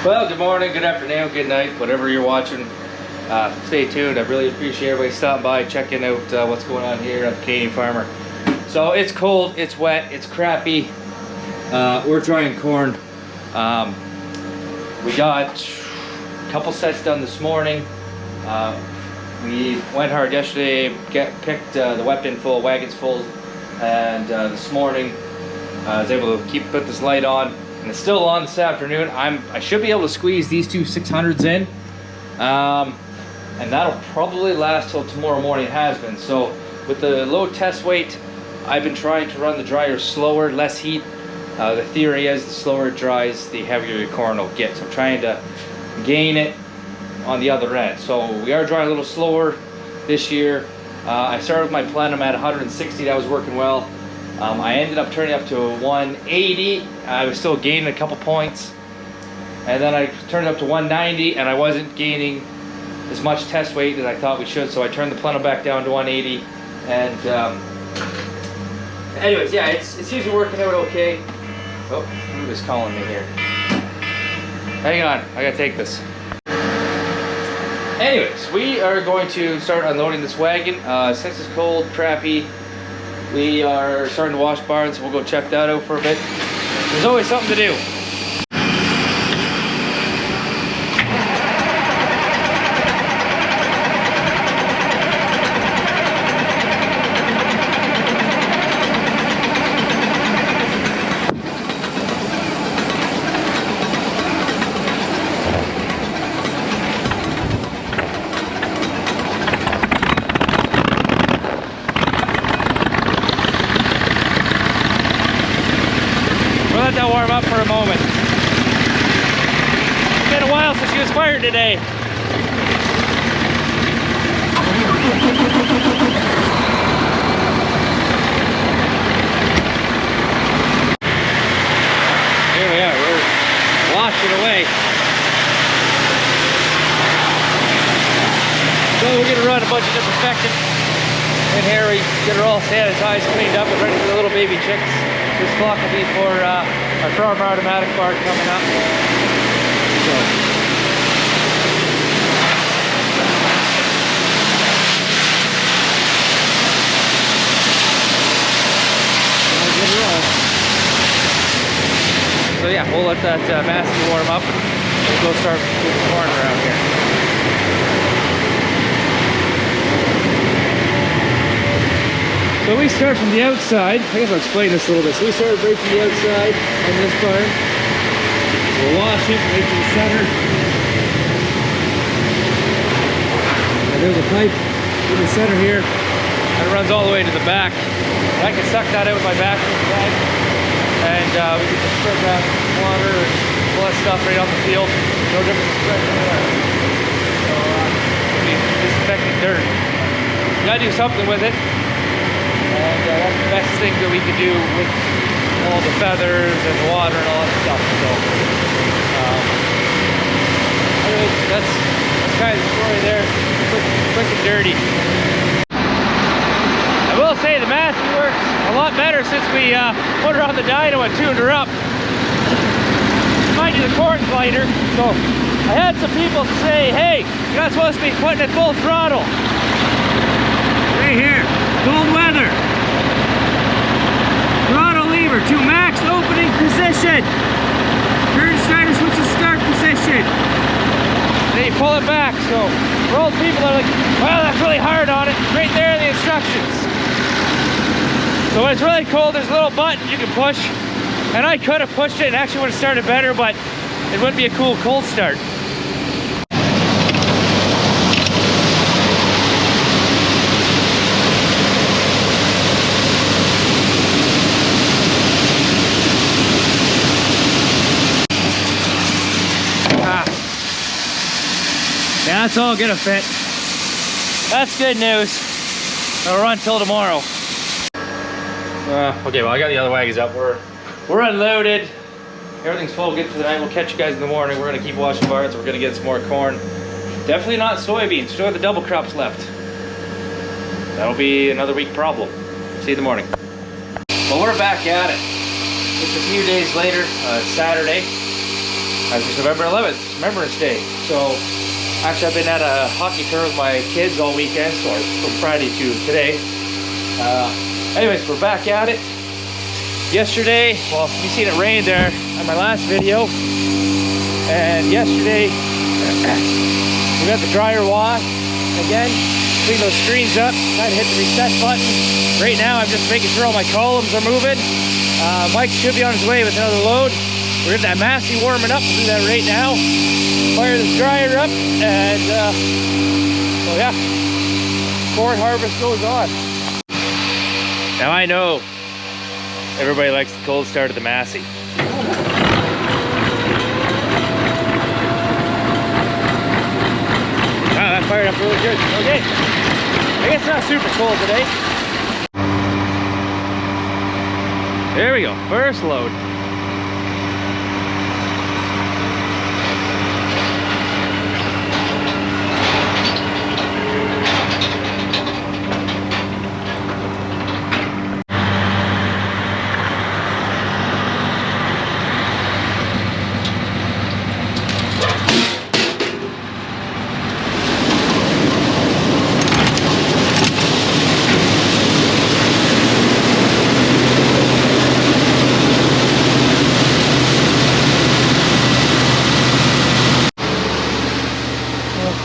Well, good morning, good afternoon, good night, whatever you're watching. Stay tuned. I really appreciate everybody stopping by, checking out what's going on here at the Canadian Farmer. So it's cold, it's wet, it's crappy. We're drying corn. We got a couple sets done this morning. We went hard yesterday, picked the wet bin full, wagons full, and this morning I was able to put this light on. And it's still on this afternoon. I should be able to squeeze these two 600s in, and that'll probably last till tomorrow morning. It has been. So with the low test weight, I've been trying to run the dryer slower, less heat. The theory is the slower it dries, the heavier your corn will get. So I'm trying to gain it on the other end. So we are drying a little slower this year. I started with my plenum at 160. That was working well. I ended up turning up to 180. I was still gaining a couple points. And then I turned up to 190 and I wasn't gaining as much test weight as I thought we should. So I turned the plenum back down to 180. And anyways, yeah, it's usually working out okay. Oh, who is calling me here? Hang on, I gotta take this. Anyways, we are going to start unloading this wagon. Since it's cold, crappy, we are starting to wash barns, so we'll go check that out for a bit. There's always something to do. Let that warm up for a moment. It's been a while since she was fired today. Here we are, we're washing away. So we're gonna run a bunch of disinfectant in here. We get her all sanitized, cleaned up, and ready for the little baby chicks. This clock will be for our farmer automatic part coming up. So. So yeah, we'll let that Massey warm up and we'll go start moving corn around here. So we start from the outside. I guess I'll explain this a little bit. So we started right from the outside on this barn. We'll wash it right to the center. And there's a pipe in the center here. And it runs all the way to the back. And I can suck that out with my vacuum bag. And we can just spread that water and all that stuff right off the field. No difference in spreading it out. So we disinfecting dirt. You gotta do something with it. And that's the best thing that we could do with all the feathers and the water and all that stuff. So, anyways, that's kind of the story there. Quick and dirty. I will say the Massey works a lot better since we put her on the dyno and tuned her up. Mind you, the corn's lighter. So I had some people say, hey, you're not supposed to be putting it full throttle. Right here. Cold weather. Throttle lever to max opening position. Turn starter switch to start position. Then you pull it back. So for old people that are like, well, that's really hard on it. Right there in the instructions. So when it's really cold, there's a little button you can push. And I could have pushed it and actually would have started better, but it wouldn't be a cool cold start. Yeah, that's all gonna fit. That's good news. It'll run till tomorrow. Okay, well I got the other wagons up. We're unloaded. Everything's full, good for the night. We'll catch you guys in the morning. We're gonna keep washing barns. We're gonna get some more corn. Definitely not soybeans. Still have the double crops left. That'll be another week problem. See you in the morning. Well, we're back at it. Just a few days later, Saturday. As it's November 11th, Remembrance Day. So actually I've been at a hockey tournament with my kids all weekend, so from Friday to today. Anyways, we're back at it. Yesterday, well, you seen it rain there on my last video. And yesterday, we got the dryer washed. Again, clean those screens up, try to hit the reset button. Right now, I'm just making sure all my columns are moving. Mike should be on his way with another load. We're in that Massey warming up. We'll do that right now. Fire this dryer up, and so yeah, corn harvest goes on. Now I know everybody likes the cold start of the Massey. Wow, that fired up really good. Okay, I guess it's not super cold today. There we go, first load.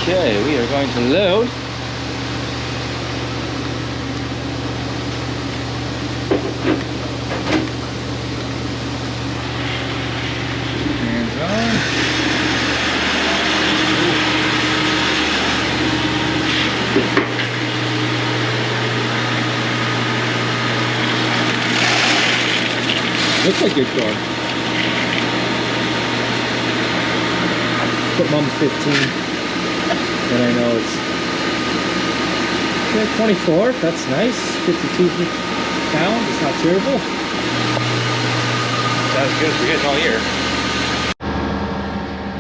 Okay, we are going to load. Hands on. Looks like good corn. Put Mom 15. And I know it's 24, that's nice. 52 pounds, it's not terrible. Sounds good for getting all year.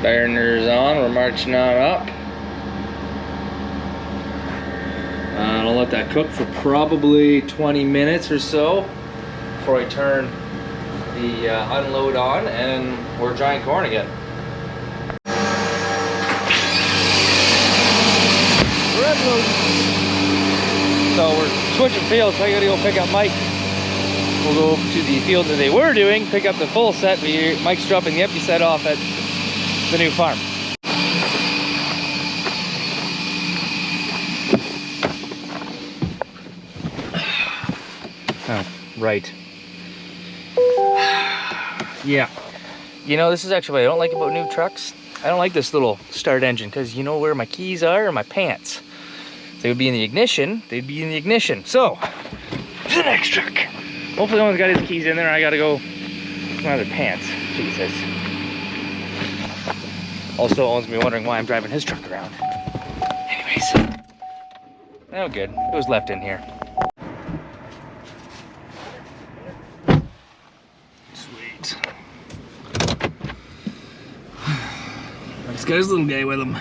Burner's on, we're marching on up. I'll let that cook for probably 20 minutes or so before I turn the unload on, and we're drying corn again. So we're switching fields, so I gotta go pick up Mike. We'll go to the field that they were doing, pick up the full set, but Mike's dropping the empty set off at the new farm. Oh, right. Yeah. You know, this is actually what I don't like about new trucks. I don't like this little start engine, because you know where my keys are in my pants. If they would be in the ignition, they'd be in the ignition. So, the next truck. Hopefully no one's got his keys in there and I gotta go to my other pants. Jesus. Also, owns me wondering why I'm driving his truck around. Anyways. Oh good, it was left in here. Sweet. Mike's got his little guy with him.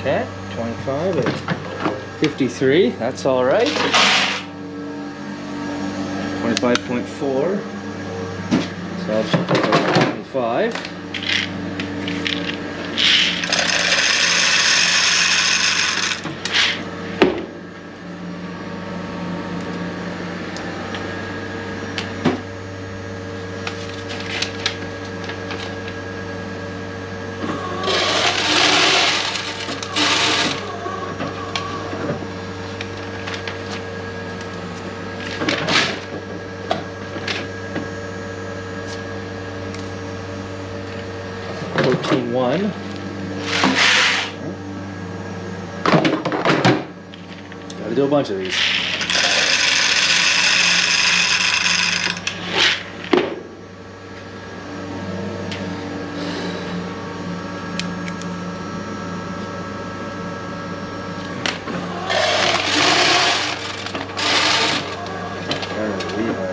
Okay, 25 at 53, that's all right. 25.4, so I'll just put that 25. One. Gotta do a bunch of these.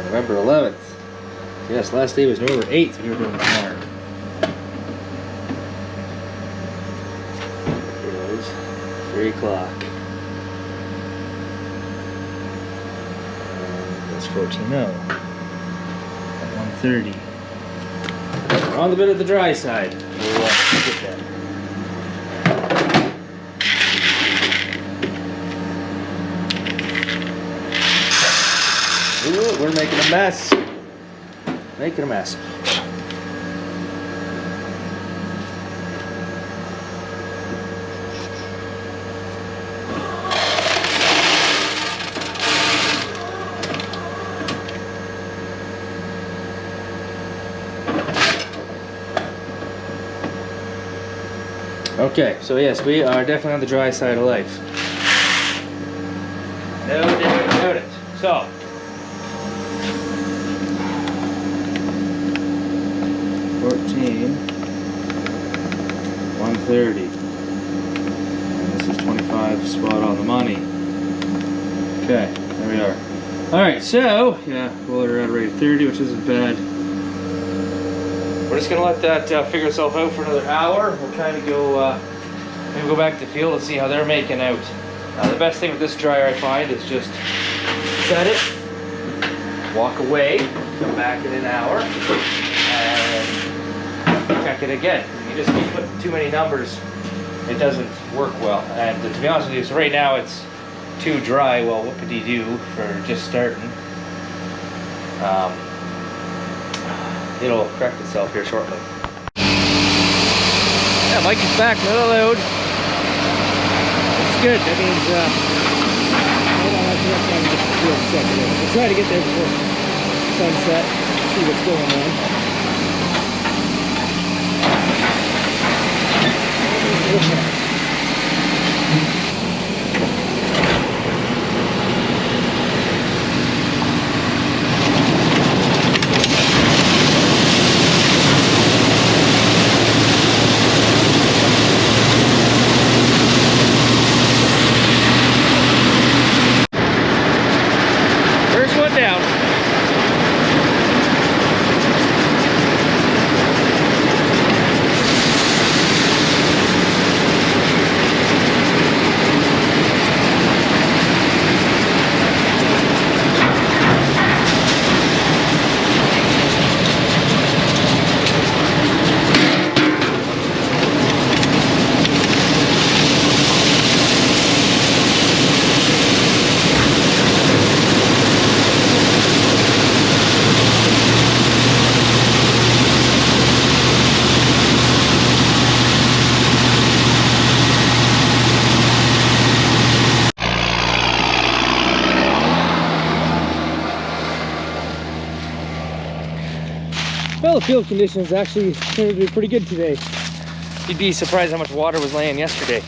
November 11th. Yes, last day was November 8th. We were doing the farm. It was 3 o'clock. That's 14:0. At 1:30. We're on the bit of the dry side. We'll get that. Ooh, we're making a mess. Making a mess. Okay, so yes, we are definitely on the dry side of life. No doubt about it. So, $130, and this is 25 spot on the money. Okay, there we are. Alright, so, yeah, we're at rate 30, which isn't bad. We're just gonna let that figure itself out for another hour. We'll kind of go, maybe go back to the field and see how they're making out. The best thing with this dryer I find is just set it, walk away, come back in an hour, and check it again. You just keep putting too many numbers, it doesn't work well. And to be honest with you, so right now it's too dry. Well, what could you do for just starting? It'll correct itself here shortly. Yeah, Mike is back, not allowed. That's good. That means, hold on, I'll correct that just a second. We'll try to get there before sunset, see what's going on. First one down. Well, the field conditions actually turned to be pretty good today. You'd be surprised how much water was laying yesterday.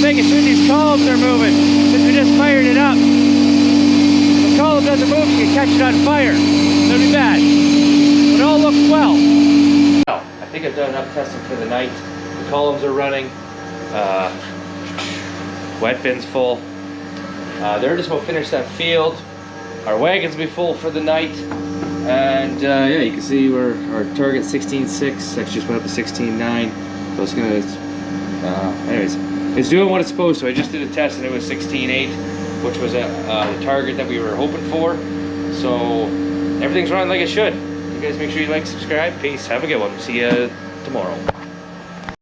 Making sure these columns are moving since we just fired it up. If the column doesn't move, you can catch it on fire. It'll be bad. But it all looks well. I think I've done enough testing for the night. The columns are running. Wet bin's full. They're just about to finish that field. our wagons will be full for the night. And yeah, you can see we're our target 16.6. Actually just went up to 16.9. So it's gonna, anyways, it's doing what it's supposed to. I just did a test and it was 16.8, which was the target that we were hoping for. So everything's running like it should. You guys make sure you like, subscribe. Peace. Have a good one. See you tomorrow.